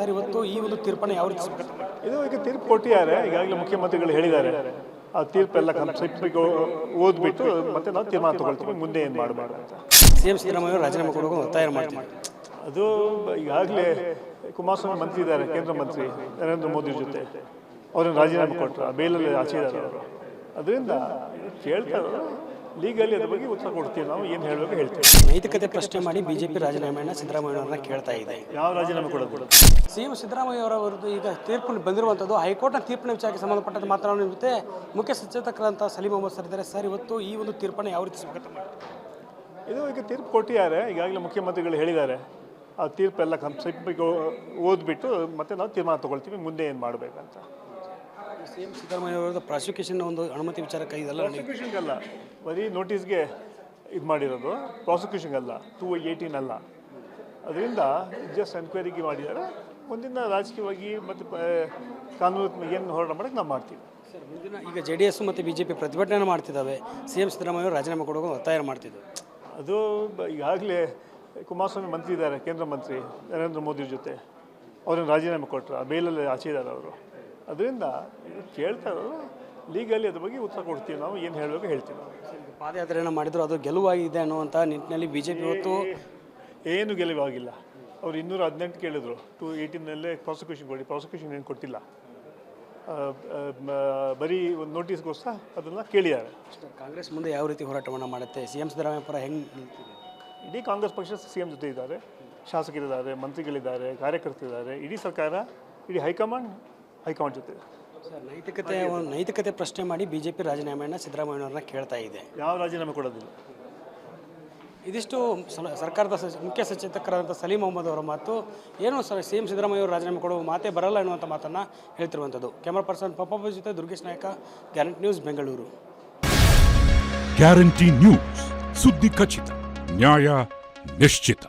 Sir, ಇವತ್ತು ಈ ಒಂದು ತೀರ್ಪನ್ನು ಯಾವ ರೀತಿ ಸ್ವಾಗತ ಮಾಡ್ತೀರಾ? ಇದು ಈಗ ತೀರ್ಪು ಕೊಟ್ಟಿದ್ದಾರೆ. ಈಗಾಗಲೇ ಮುಖ್ಯಮಂತ್ರಿಗಳು ಹೇಳಿದ್ದಾರೆ. ಆ ತೀರ್ಪೆಲ್ಲ ಕಂಪ್ಲೀಟ್ ಓದ್ಬಿಟ್ಟು ಮತ್ತೆ ನಾವು ತೀರ್ಮಾನ ತಗೊಳ್ತೀವಿ ಮುಂದೆ ಏನು ಮಾಡಬಾರ್ದು ಅಂತ. ಸಿಎಂ ಸಿದ್ದರಾಮಯ್ಯ ಅವರು ರಾಜೀನಾಮೆ ಕೊಡೋಕೆ ಒತ್ತಾಯ ಮಾಡ್ತಿದ್ದಾರೆ. ಅದು ಈಗಾಗಲೇ ಕುಮಾರಸ್ವಾಮಿ ಮಂತ್ರಿ ಇದ್ದಾರೆ, ಕೇಂದ್ರ ಮಂತ್ರಿ ನರೇಂದ್ರ ಮೋದಿ ಜೊತೆ. ಅವ್ರನ್ನ ರಾಜೀನಾಮೆ ಕೊಟ್ಟರು, ಬೇಲಲ್ಲಿ ಆಚೆ ಇದ್ದಾರೆ ಅವರು. ಅದರಿಂದ ಕೇಳ್ತಾರೆ, ಲೀಗಲಿ ಅದ್ರ ಬಗ್ಗೆ ಉತ್ತರ ಕೊಡ್ತೀವಿ. ನಾವು ಏನು ಹೇಳಬೇಕು ಹೇಳ್ತೀವಿ. ನೈತಿಕತೆ ಪ್ರಶ್ನೆ ಮಾಡಿ ಬಿಜೆಪಿ ರಾಜೀನಾಮೆಯನ್ನು ಸಿದ್ದರಾಮಯ್ಯ ಅವರನ್ನ ಕೇಳ್ತಾ ಇದೆ. ಯಾವ ರಾಜೀನಾಮೆ ಕೊಡೋದು? ಸಿಎಂ ಸಿದ್ದರಾಮಯ್ಯ ಅವರದ್ದು ಈಗ ತೀರ್ಪು ಬಂದಿರುವಂಥದ್ದು ಹೈಕೋರ್ಟ್ನ ತೀರ್ಪಿನ ವಿಚಾರಕ್ಕೆ ಸಂಬಂಧಪಟ್ಟಂತೆ ಮಾತನಾಡೋ ಜೊತೆ ಮುಖ್ಯ ಸಚೇತಕರಂತ ಸಲೀಂ ಅಹಮದ್ ಸರ್ ಇದ್ದಾರೆ. ಸರ್, ಇವತ್ತು ಈ ಒಂದು ತೀರ್ಪನ್ನು ಯಾವ ರೀತಿ ಸ್ವಾಗತ ಮಾಡ್ತೀರಾ? ಇದು ಈಗ ತೀರ್ಪು ಕೊಟ್ಟಿದ್ದಾರೆ. ಈಗಾಗಲೇ ಮುಖ್ಯಮಂತ್ರಿಗಳು ಹೇಳಿದ್ದಾರೆ. ಆ ತೀರ್ಪೆಲ್ಲ ಕಂಪ್ಲೀಟ್ ಓದ್ಬಿಟ್ಟು ಮತ್ತೆ ನಾವು ತೀರ್ಮಾನ ತಗೊಳ್ತೀವಿ ಮುಂದೆ ಏನು ಮಾಡಬೇಕಂತ. ಸಿಎಂ ಸಿದ್ದರಾಮಯ್ಯ ಅವರದ್ದು ಪ್ರಾಸಿಕ್ಯೂಷನ್ ಒಂದು ಅನುಮತಿ ವಿಚಾರಕ್ಕೆ ಇದೆಲ್ಲ ಪ್ರಾಸಿಕ್ಯೂಷನ್ಗಲ್ಲ, ಬರೀ ನೋಟಿಸ್ಗೆ ಇದು ಮಾಡಿರೋದು. ಪ್ರಾಸಿಕ್ಯೂಷನ್ಗಲ್ಲ, 218 ಅಲ್ಲ. ಅದರಿಂದ ಜಸ್ಟ್ ಎನ್ಕ್ವೈರಿಗೆ ಮಾಡಿದ್ದಾರೆ. ಮುಂದಿನ ರಾಜಕೀಯವಾಗಿ ಮತ್ತು ಕಾನೂನು ಏನು ಹೋರಾಟ ಮಾಡೋಕ್ಕೆ ನಾವು ಮಾಡ್ತೀವಿ. ಸರ್, ಮುಂದಿನ ಈಗ JDS ಮತ್ತು BJP ಪ್ರತಿಭಟನೆ ಮಾಡ್ತಿದ್ದಾವೆ. ಸಿಎಂ ಸಿದ್ದರಾಮಯ್ಯ ಅವರು ರಾಜೀನಾಮೆ ಕೊಡೋಕೆ ಒತ್ತಾಯ ಮಾಡ್ತಿದ್ದರು. ಅದು ಈಗಾಗಲೇ ಕುಮಾರಸ್ವಾಮಿ ಮಂತ್ರಿ ಇದ್ದಾರೆ, ಕೇಂದ್ರ ಮಂತ್ರಿ ನರೇಂದ್ರ ಮೋದಿ ಜೊತೆ. ಅವ್ರನ್ನ ರಾಜೀನಾಮೆ ಕೊಟ್ಟರು, ಬೇಲಲ್ಲಿ ಆಚೆ ಇದ್ದಾರೆ ಅವರು. ಅದರಿಂದ ಕೇಳ್ತಾರೆ, ಲೀಗಲಿ ಅದ್ರ ಬಗ್ಗೆ ಉತ್ತರ ಕೊಡ್ತೀವಿ. ನಾವು ಏನು ಹೇಳಬೇಕು ಹೇಳ್ತೀವಿ. ಪಾದಯಾತ್ರೆಯನ್ನು ಮಾಡಿದ್ರು, ಅದು ಗೆಲುವಾಗಿದೆ ಅನ್ನುವಂಥ ನಿಟ್ಟಿನಲ್ಲಿ BJP ಇವತ್ತು ಏನು ಗೆಲುವಾಗಿಲ್ಲ. ಅವರು 218 ಕೇಳಿದ್ರು, 218ನಲ್ಲೇ ಪ್ರಾಸಿಕ್ಯೂಷನ್ ಕೊಡಿ. ಪ್ರಾಸಿಕ್ಯೂಷನ್ ಏನು ಕೊಟ್ಟಿಲ್ಲ, ಬರೀ ಒಂದು ನೋಟಿಸ್ಗೋಸ್ಕರ ಅದನ್ನು ಕೇಳಿದ್ದಾರೆ. ಕಾಂಗ್ರೆಸ್ ಮುಂದೆ ಯಾವ ರೀತಿ ಹೋರಾಟವನ್ನು ಮಾಡುತ್ತೆ? ಸಿಎಂ ಸಿದ್ದರಾಮಯ್ಯ ಪರ ಹೆಂಗೆ ನಿಲ್ತಿದೆ? ಇಡೀ ಕಾಂಗ್ರೆಸ್ ಪಕ್ಷ CM ಜೊತೆ ಇದ್ದಾರೆ, ಶಾಸಕರಿದ್ದಾರೆ, ಮಂತ್ರಿಗಳಿದ್ದಾರೆ, ಕಾರ್ಯಕರ್ತರಿದ್ದಾರೆ. ಇಡೀ ಸರ್ಕಾರ, ಇಡೀ ಹೈಕಮಾಂಡ್ ಜೊತೆ ಇದೆ. ಸರ್, ನೈತಿಕತೆ ಪ್ರಶ್ನೆ ಮಾಡಿ BJP ರಾಜೀನಾಮೆಯನ್ನು ಸಿದ್ದರಾಮಯ್ಯವ್ರನ್ನ ಕೇಳ್ತಾ ಇದೆ. ಯಾವ ರಾಜೀನಾಮೆ ಕೊಡೋದಿಲ್ಲ. ಇದಿಷ್ಟು ಸರ್ಕಾರದ ಮುಖ್ಯ ಸಚೇತಕರಾದಂಥ ಸಲೀಂ ಅಹಮದ್ ಅವರ ಮಾತು. ಏನು ಸಿಎಂ ಸಿದ್ದರಾಮಯ್ಯ ಅವರು ರಾಜೀನಾಮೆ ಕೊಡುವ ಮಾತೇ ಬರಲ್ಲ ಎನ್ನುವಂಥ ಮಾತನ್ನು ಹೇಳ್ತಿರುವಂಥದ್ದು. ಕ್ಯಾಮರಾ ಪರ್ಸನ್ ಪಪ್ಪ ಜೊತೆ ದುರ್ಗೇಶ್ ನಾಯಕ, guarantee news, Bengaluru. Guarantee news, ಸುದ್ದಿ ಖಚಿತ, ನ್ಯಾಯ ನಿಶ್ಚಿತ.